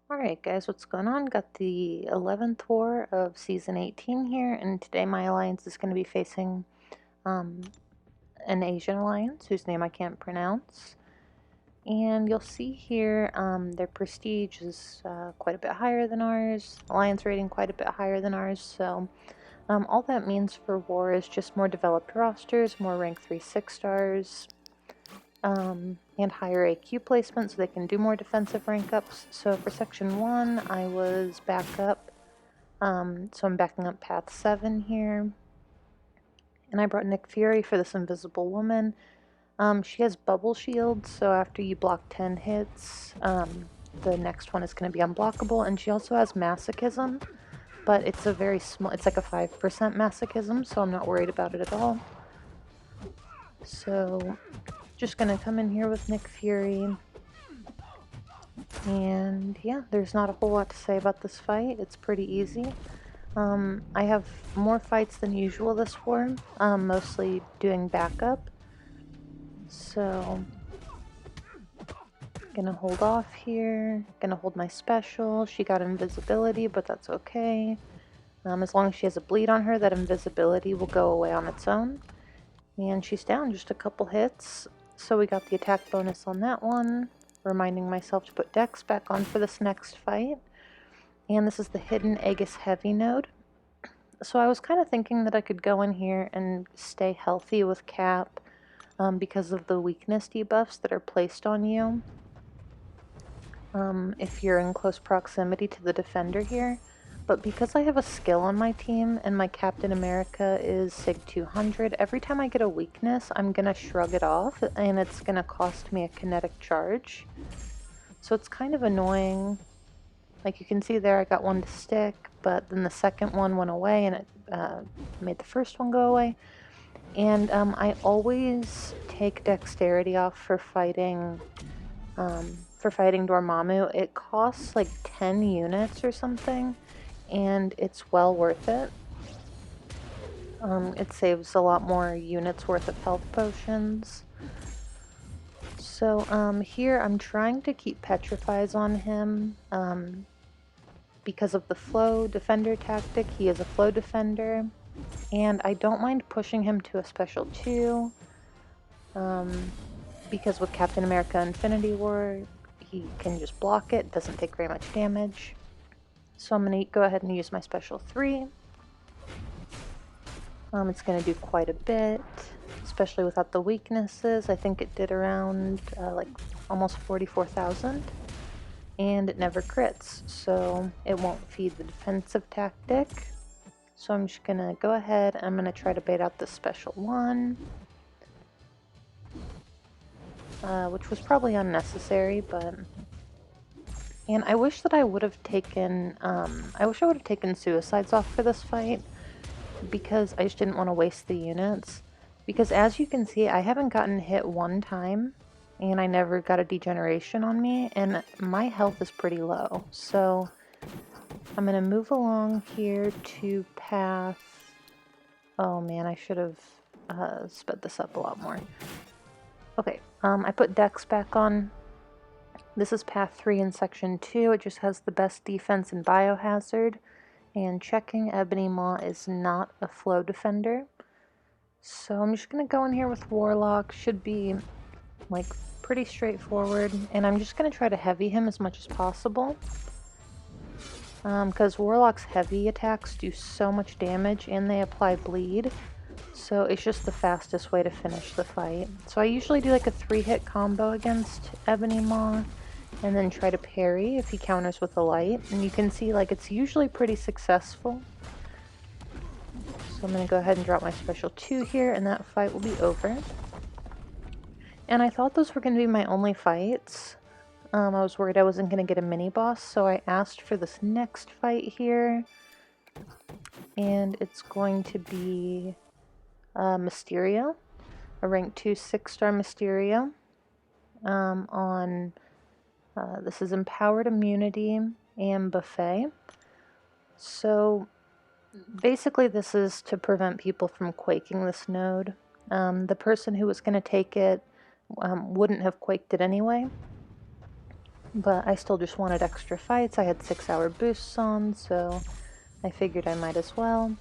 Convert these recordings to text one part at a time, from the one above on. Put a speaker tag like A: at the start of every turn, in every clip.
A: Alright guys, what's going on? Got the 11th war of Season 18 here, and today my alliance is going to be facing um, an Asian alliance whose name I can't pronounce. And you'll see here their prestige is quite a bit higher than ours, alliance rating quite a bit higher than ours, so all that means for war is just more developed rosters, more rank 3 6-stars, and higher AQ placement so they can do more defensive rank ups. So for section 1 I was back up, so I'm backing up path 7 here, and I brought Nick Fury for this invisible woman. She has bubble shields, so after you block 10 hits, the next one is going to be unblockable, and she also has masochism, but it's a very small, it's like a 5% masochism, so I'm not worried about it at all. So just gonna come in here with Nick Fury, and yeah, there's not a whole lot to say about this fight. It's pretty easy. I have more fights than usual this war, mostly doing backup, so gonna hold off here, gonna hold my special. She got invisibility, but that's okay. As long as she has a bleed on her, that invisibility will go away on its own. And she's down just a couple hits, so we got the attack bonus on that one. Reminding myself to put Dex back on for this next fight. And this is the hidden Aegis heavy node. So I was kind of thinking that I could go in here and stay healthy with Cap because of the weakness debuffs that are placed on you if you're in close proximity to the defender here. But because I have a skill on my team and my Captain America is Sig 200, every time I get a weakness, I'm going to shrug it off, and it's going to cost me a kinetic charge. So it's kind of annoying. Like you can see there, I got one to stick, but then the second one went away, and it made the first one go away. And I always take dexterity off for fighting Dormammu. It costs like 10 units or something, and it's well worth it. It saves a lot more units worth of health potions. So here I'm trying to keep petrifies on him because of the flow defender tactic. He is a flow defender, and I don't mind pushing him to a special 2 because with Captain America Infinity War he can just block it, doesn't take very much damage. So I'm going to go ahead and use my special 3. It's going to do quite a bit, especially without the weaknesses. I think it did around like almost 44,000, and it never crits, so it won't feed the defensive tactic. So I'm just going to go ahead, I'm going to try to bait out this special 1, which was probably unnecessary, but... And I wish that I would have taken, suicides off for this fight, because I just didn't want to waste the units. Because as you can see, I haven't gotten hit one time, and I never got a degeneration on me, and my health is pretty low. So I'm going to move along here to path... Oh man, I should have sped this up a lot more. Okay, I put Dex back on. This is path 3 in section 2. It just has the best defense and biohazard. And checking, Ebony Maw is not a flow defender. So I'm just going to go in here with Warlock. Should be like pretty straightforward. And I'm just going to try to heavy him as much as possible. Because Warlock's heavy attacks do so much damage and they apply bleed. So it's just the fastest way to finish the fight. So I usually do like a 3-hit combo against Ebony Maw, and then try to parry if he counters with a light. And you can see like it's usually pretty successful. So I'm going to go ahead and drop my special 2 here, and that fight will be over. And I thought those were going to be my only fights. I was worried I wasn't going to get a mini-boss, so I asked for this next fight here. And it's going to be Mysterio, a rank 2 6-star Mysterio. This is Empowered Immunity and Buffet. So basically this is to prevent people from quaking this node. The person who was going to take it wouldn't have quaked it anyway. but I still just wanted extra fights. I had 6-hour boosts on, so I figured I might as well.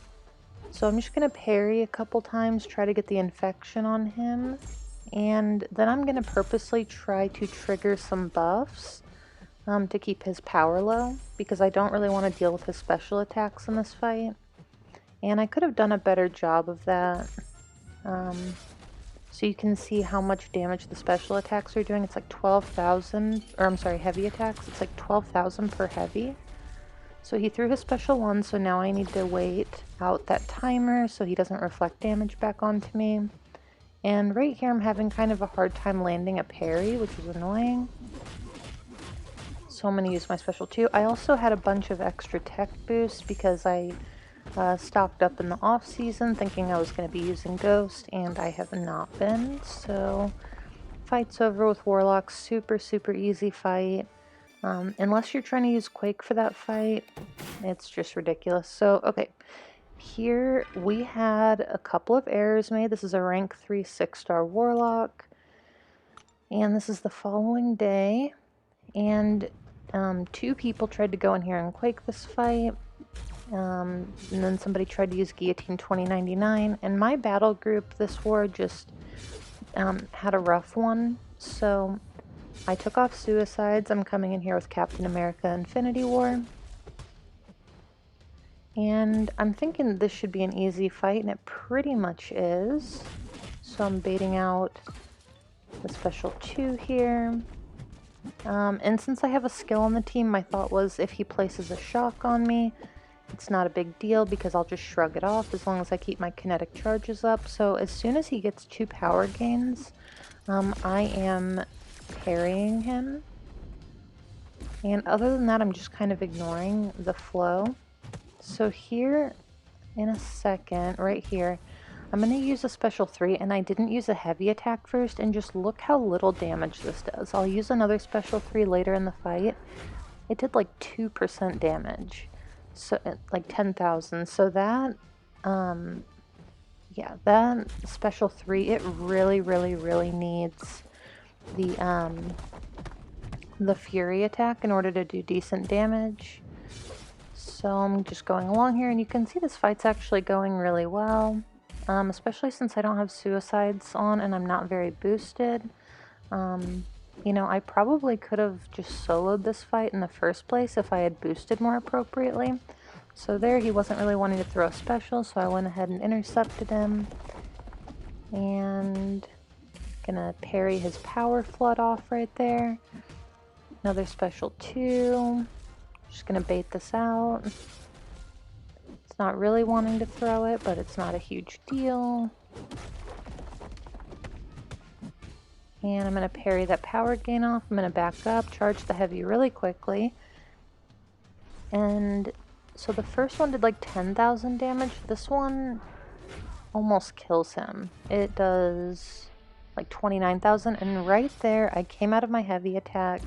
A: So I'm just going to parry a couple times, try to get the infection on him, and then I'm going to purposely try to trigger some buffs to keep his power low, because I don't really want to deal with his special attacks in this fight. And I could have done a better job of that. So you can see how much damage the special attacks are doing. It's like 12,000, or I'm sorry, heavy attacks. It's like 12,000 per heavy. So he threw his special one, so now I need to wait out that timer so he doesn't reflect damage back onto me. And right here I'm having kind of a hard time landing a parry, which is annoying. So I'm going to use my special 2. I also had a bunch of extra tech boosts because I stocked up in the off season thinking I was going to be using Ghost, and I have not been. So fight's over with Warlock. Super easy fight. Unless you're trying to use Quake for that fight, it's just ridiculous. So okay, here we had a couple of errors made. This is a rank 3 6-star Warlock, and this is the following day, and 2 people tried to go in here and Quake this fight. And then somebody tried to use Guillotine 2099, and my battle group this war just had a rough one, so I took off suicides. I'm coming in here with Captain America Infinity War, and I'm thinking this should be an easy fight, and it pretty much is. So I'm baiting out the special 2 here. And since I have a skill on the team, my thought was if he places a shock on me, it's not a big deal because I'll just shrug it off as long as I keep my kinetic charges up. So as soon as he gets 2 power gains, I am parrying him. And other than that, I'm just kind of ignoring the flow. So here in a second, right here, I'm going to use a special 3, and I didn't use a heavy attack first, and just look how little damage this does. I'll use another special 3 later in the fight. It did like 2% damage. So like 10,000. So that yeah, that special 3, it really needs the fury attack in order to do decent damage. So I'm just going along here, and you can see this fight's actually going really well, especially since I don't have suicides on and I'm not very boosted. You know, I probably could have just soloed this fight in the first place if I had boosted more appropriately. So there, he wasn't really wanting to throw a special, so I went ahead and intercepted him. And gonna parry his power flood off right there. Another special 2. Just gonna bait this out. It's not really wanting to throw it, but it's not a huge deal. And I'm going to parry that power gain off. I'm going to back up, charge the heavy really quickly. And so the first one did like 10,000 damage. This one almost kills him. It does like 29,000. And right there, I came out of my heavy attack.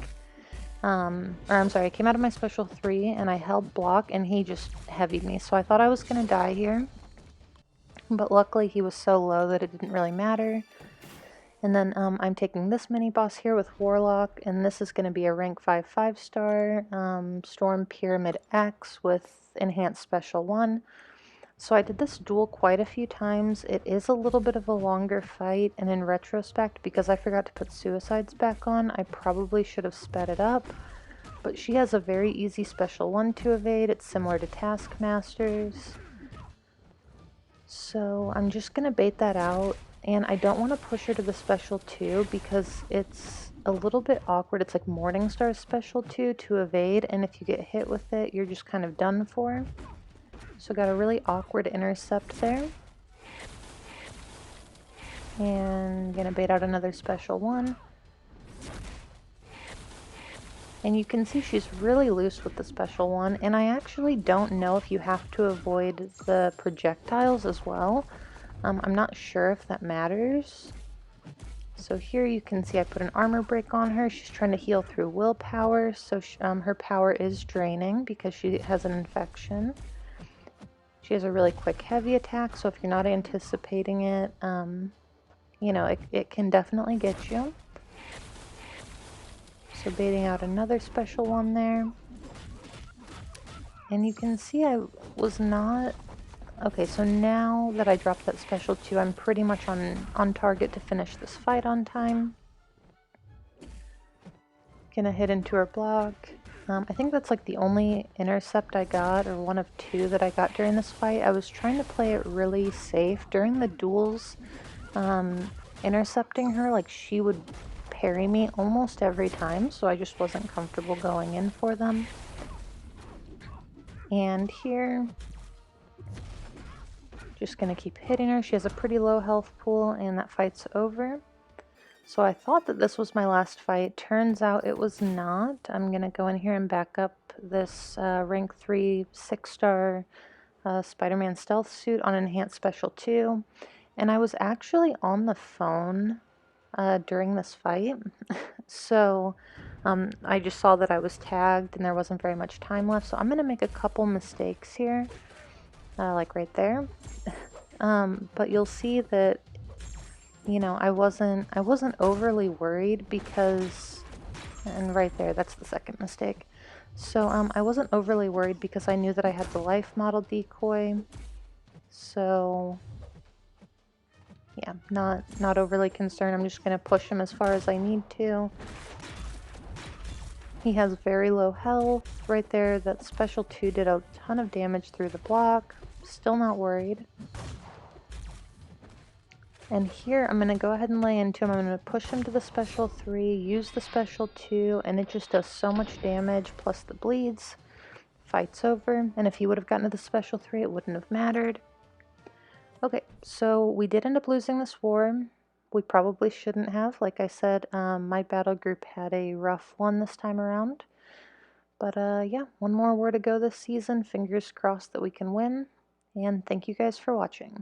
A: I came out of my special 3 and I held block, and he just heavied me. So I thought I was going to die here. But luckily he was so low that it didn't really matter. And then I'm taking this mini boss here with Warlock, and this is going to be a rank 5 5-star Storm Pyramid X with Enhanced Special 1. So I did this duel quite a few times. It is a little bit of a longer fight, and in retrospect, because I forgot to put suicides back on, I probably should have sped it up. But she has a very easy Special 1 to evade. It's similar to Taskmaster's. So I'm just going to bait that out. And I don't want to push her to the special 2 because it's a little bit awkward. It's like Morningstar's special 2 to evade, and if you get hit with it, you're just kind of done for. So got a really awkward intercept there. And gonna bait out another special 1. And you can see she's really loose with the special 1, and I actually don't know if you have to avoid the projectiles as well. I'm not sure if that matters. So here you can see I put an armor break on her. She's trying to heal through willpower, so her power is draining because she has an infection. She has a really quick heavy attack, so if you're not anticipating it, you know, it can definitely get you. So baiting out another special one there. And you can see I was not... Okay, so now that I dropped that special 2, I'm pretty much on target to finish this fight on time. Gonna hit into her block. I think that's like the only intercept I got, or one of 2 that I got during this fight. I was trying to play it really safe. During the duels, intercepting her, like, she would parry me almost every time, so I just wasn't comfortable going in for them. And here, just gonna keep hitting her. She has a pretty low health pool, and that fight's over. So I thought that this was my last fight. Turns out it was not. I'm gonna go in here and back up this rank 3 6-star SpiderMan stealth suit on enhanced special 2. And I was actually on the phone during this fight. So I just saw that I was tagged and there wasn't very much time left. So I'm gonna make a couple mistakes here, like right there. But you'll see that, you know, I wasn't overly worried because, and right there, that's the second mistake. So I wasn't overly worried because I knew that I had the life model decoy. So yeah, not overly concerned. I'm just gonna push him as far as I need to. He has very low health right there. That special 2 did a ton of damage through the block. Still not worried. And here I'm going to go ahead and lay into him. I'm going to push him to the special 3, use the special 2, and it just does so much damage, plus the bleeds. Fight's over, and if he would have gotten to the special 3, it wouldn't have mattered. Okay, so we did end up losing this war. We probably shouldn't have. Like I said, my battle group had a rough one this time around. But yeah, one more war to go this season. Fingers crossed that we can win. And thank you guys for watching.